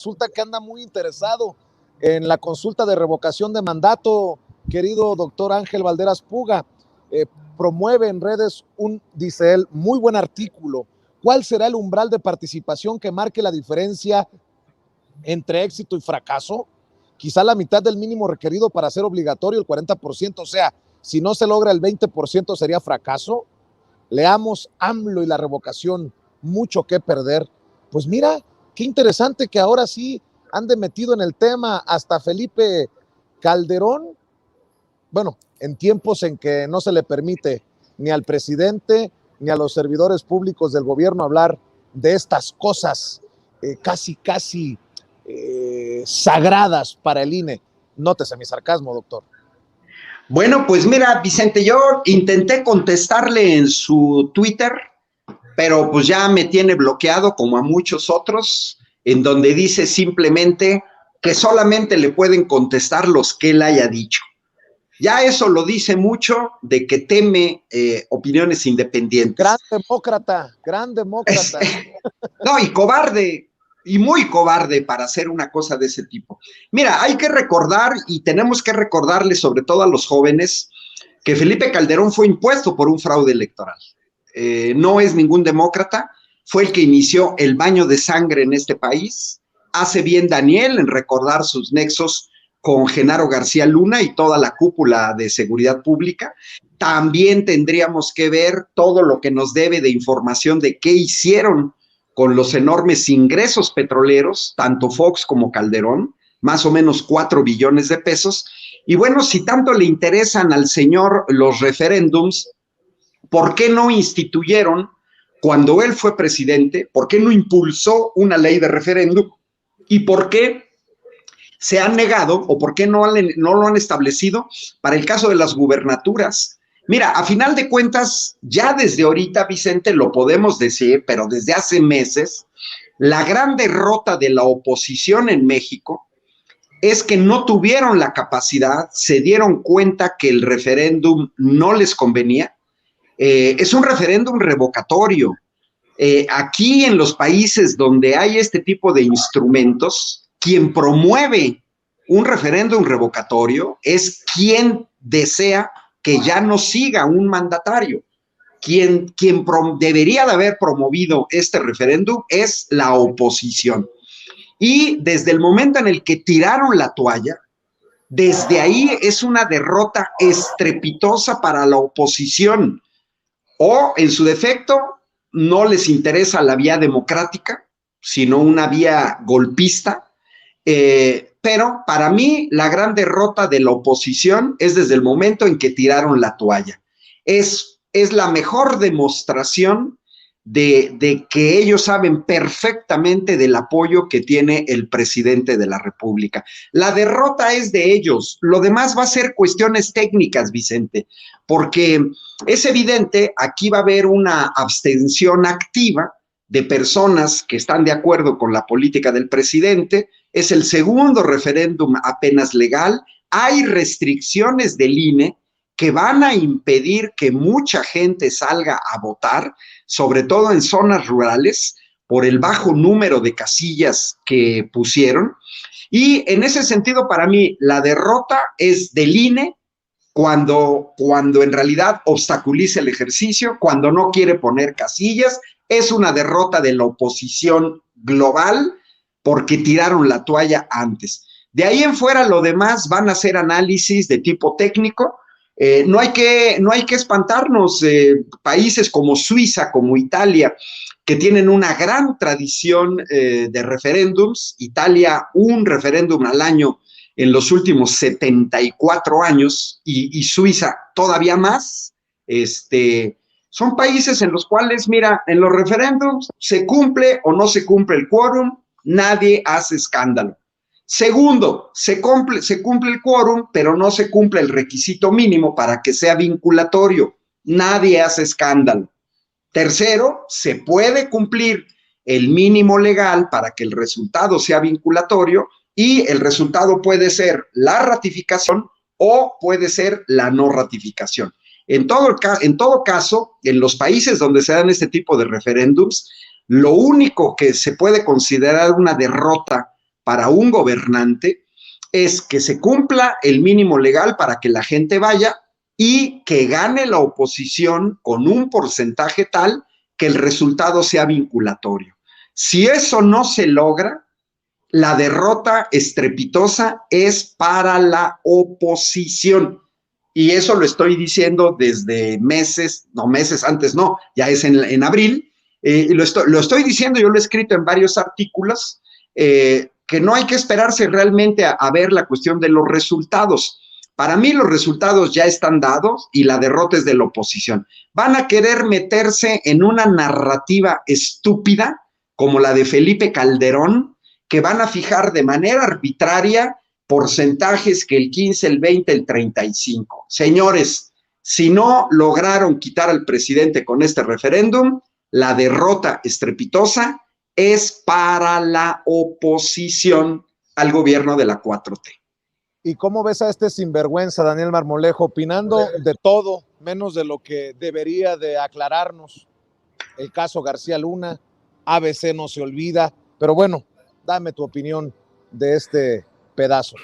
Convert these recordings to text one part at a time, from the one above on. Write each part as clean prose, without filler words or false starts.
resulta que anda muy interesado en la consulta de revocación de mandato, querido doctor Ángel Valderas Puga. Promueve en redes dice él, muy buen artículo. ¿Cuál será el umbral de participación que marque la diferencia entre éxito y fracaso? Quizá la mitad del mínimo requerido para ser obligatorio, el 40%, o sea, si no se logra el 20% sería fracaso. Leamos AMLO y la revocación, mucho que perder. Pues mira, qué interesante que ahora sí ande metido en el tema hasta Felipe Calderón, bueno, en tiempos en que no se le permite ni al presidente ni a los servidores públicos del gobierno hablar de estas cosas casi sagradas para el INE. Nótese mi sarcasmo, doctor. Bueno, pues mira, Vicente, yo intenté contestarle en su Twitter, pero pues ya me tiene bloqueado como a muchos otros, en donde dice simplemente que solamente le pueden contestar los que él haya dicho. Ya eso lo dice mucho de que teme opiniones independientes. Gran demócrata. No, y cobarde, y muy cobarde para hacer una cosa de ese tipo. Mira, hay que recordar, y tenemos que recordarle sobre todo a los jóvenes, que Felipe Calderón fue impuesto por un fraude electoral. No es ningún demócrata, fue el que inició el baño de sangre en este país. Hace bien Daniel en recordar sus nexos con Genaro García Luna y toda la cúpula de seguridad pública. También tendríamos que ver todo lo que nos debe de información de qué hicieron con los enormes ingresos petroleros, tanto Fox como Calderón, más o menos 4 billones de pesos. Y bueno, si tanto le interesan al señor los referéndums, ¿por qué no instituyeron, cuando él fue presidente, por qué no impulsó una ley de referéndum? ¿Y por qué se han negado o por qué no lo han establecido para el caso de las gubernaturas? Mira, a final de cuentas, ya desde ahorita, Vicente, lo podemos decir, pero desde hace meses, la gran derrota de la oposición en México es que no tuvieron la capacidad, se dieron cuenta que el referéndum no les convenía. Es un referéndum revocatorio. Aquí en los países donde hay este tipo de instrumentos, quien promueve un referéndum revocatorio es quien desea que ya no siga un mandatario. Quien debería de haber promovido este referéndum es la oposición. Y desde el momento en el que tiraron la toalla, desde ahí es una derrota estrepitosa para la oposición. O, en su defecto, no les interesa la vía democrática, sino una vía golpista. Pero para mí la gran derrota de la oposición es desde el momento en que tiraron la toalla. Es la mejor demostración de que ellos saben perfectamente del apoyo que tiene el presidente de la República. La derrota es de ellos, lo demás va a ser cuestiones técnicas, Vicente, porque es evidente, aquí va a haber una abstención activa de personas que están de acuerdo con la política del presidente. Es el segundo referéndum apenas legal, hay restricciones del INE que van a impedir que mucha gente salga a votar, sobre todo en zonas rurales, por el bajo número de casillas que pusieron. Y en ese sentido, para mí, la derrota es del INE cuando en realidad obstaculiza el ejercicio, cuando no quiere poner casillas. Es una derrota de la oposición global porque tiraron la toalla antes. De ahí en fuera, lo demás van a ser análisis de tipo técnico. No hay que espantarnos. Países como Suiza, como Italia, que tienen una gran tradición de referéndums. Italia, un referéndum al año en los últimos 74 años, y Suiza todavía más. Son países en los cuales, mira, en los referéndums se cumple o no se cumple el quórum, nadie hace escándalo. Segundo, se cumple el quórum, pero no se cumple el requisito mínimo para que sea vinculatorio. Nadie hace escándalo. Tercero, se puede cumplir el mínimo legal para que el resultado sea vinculatorio y el resultado puede ser la ratificación o puede ser la no ratificación. En todo caso, en los países donde se dan este tipo de referéndums, lo único que se puede considerar una derrota para un gobernante es que se cumpla el mínimo legal para que la gente vaya y que gane la oposición con un porcentaje tal que el resultado sea vinculatorio. Si eso no se logra, la derrota estrepitosa es para la oposición. Y eso lo estoy diciendo desde meses, no meses antes, no, ya es en abril. Lo estoy diciendo, yo lo he escrito en varios artículos, que no hay que esperarse realmente a ver la cuestión de los resultados. Para mí los resultados ya están dados y la derrota es de la oposición. Van a querer meterse en una narrativa estúpida como la de Felipe Calderón, que van a fijar de manera arbitraria porcentajes que el 15, el 20, el 35. Señores, si no lograron quitar al presidente con este referéndum, la derrota estrepitosa es para la oposición al gobierno de la 4T. ¿Y cómo ves a este sinvergüenza, Daniel Marmolejo, opinando de todo, menos de lo que debería de aclararnos? El caso García Luna, ABC no se olvida, pero bueno, dame tu opinión de este pedazo.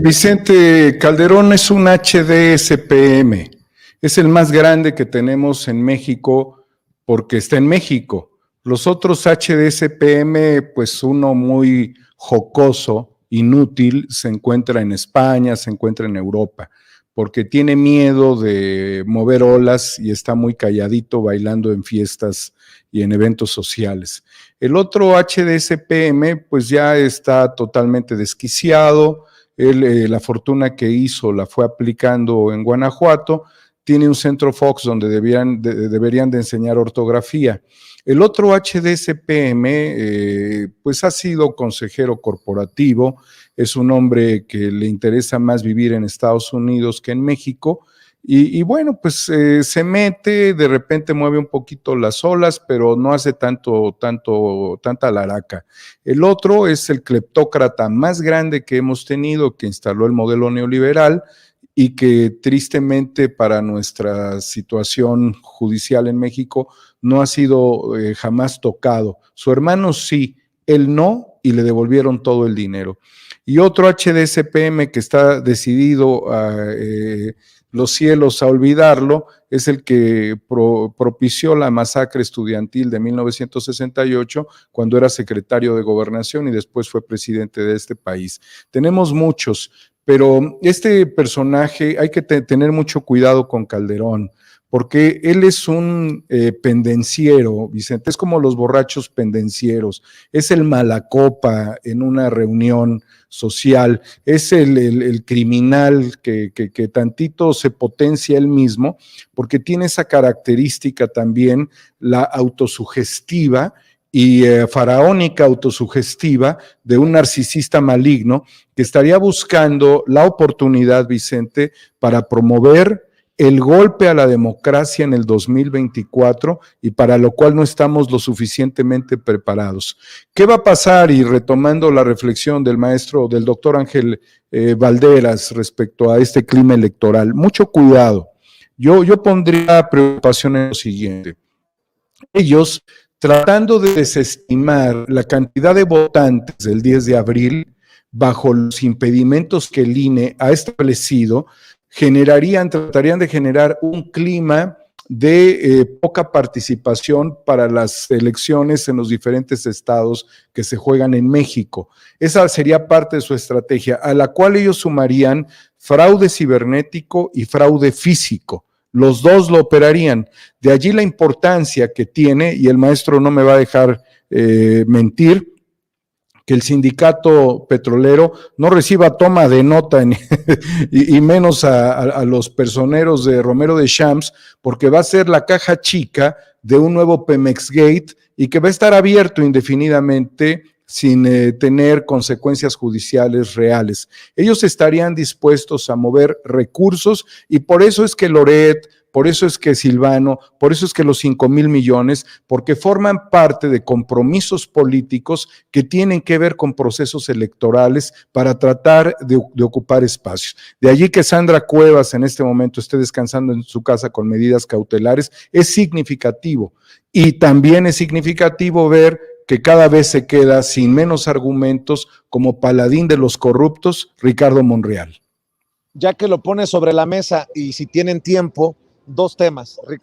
Vicente, Calderón es un HDSPM, es el más grande que tenemos en México porque está en México. Los otros HDSPM, pues uno muy jocoso, inútil, se encuentra en España, se encuentra en Europa, porque tiene miedo de mover olas y está muy calladito bailando en fiestas y en eventos sociales. El otro HDSPM pues ya está totalmente desquiciado. Él, la fortuna que hizo la fue aplicando en Guanajuato, tiene un centro Fox donde deberían de enseñar ortografía. El otro HDSPM pues ha sido consejero corporativo, es un hombre que le interesa más vivir en Estados Unidos que en México, y bueno, pues se mete, de repente mueve un poquito las olas, pero no hace tanta laraca. El otro es el cleptócrata más grande que hemos tenido, que instaló el modelo neoliberal y que tristemente para nuestra situación judicial en México no ha sido jamás tocado. Su hermano sí, él no, y le devolvieron todo el dinero. Y otro HDSPM que está decidido a los cielos a olvidarlo, es el que propició la masacre estudiantil de 1968, cuando era secretario de Gobernación y después fue presidente de este país. Tenemos muchos, pero este personaje hay que tener mucho cuidado con Calderón, porque él es un pendenciero, Vicente, es como los borrachos pendencieros, es el malacopa en una reunión social, es el criminal que tantito se potencia él mismo, porque tiene esa característica también, la autosugestiva y faraónica autosugestiva de un narcisista maligno que estaría buscando la oportunidad, Vicente, para promover el golpe a la democracia en el 2024 y para lo cual no estamos lo suficientemente preparados. ¿Qué va a pasar? Y retomando la reflexión del maestro, del doctor Ángel Valderas respecto a este clima electoral, mucho cuidado. Yo pondría preocupación en lo siguiente. Ellos, tratando de desestimar la cantidad de votantes del 10 de abril, bajo los impedimentos que el INE ha establecido, tratarían de generar un clima de poca participación para las elecciones en los diferentes estados que se juegan en México. Esa sería parte de su estrategia, a la cual ellos sumarían fraude cibernético y fraude físico. Los dos lo operarían. De allí la importancia que tiene, y el maestro no me va a dejar mentir, que el sindicato petrolero no reciba toma de nota y menos a los personeros de Romero de Champs, porque va a ser la caja chica de un nuevo Pemex Gate y que va a estar abierto indefinidamente sin tener consecuencias judiciales reales. Ellos estarían dispuestos a mover recursos y por eso es que Loret, por eso es que Silvano, por eso es que los 5,000 millones, porque forman parte de compromisos políticos que tienen que ver con procesos electorales para tratar de ocupar espacios. De allí que Sandra Cuevas en este momento esté descansando en su casa con medidas cautelares, es significativo. Y también es significativo ver que cada vez se queda sin menos argumentos como paladín de los corruptos, Ricardo Monreal. Ya que lo pone sobre la mesa y si tienen tiempo, dos temas. Ricardo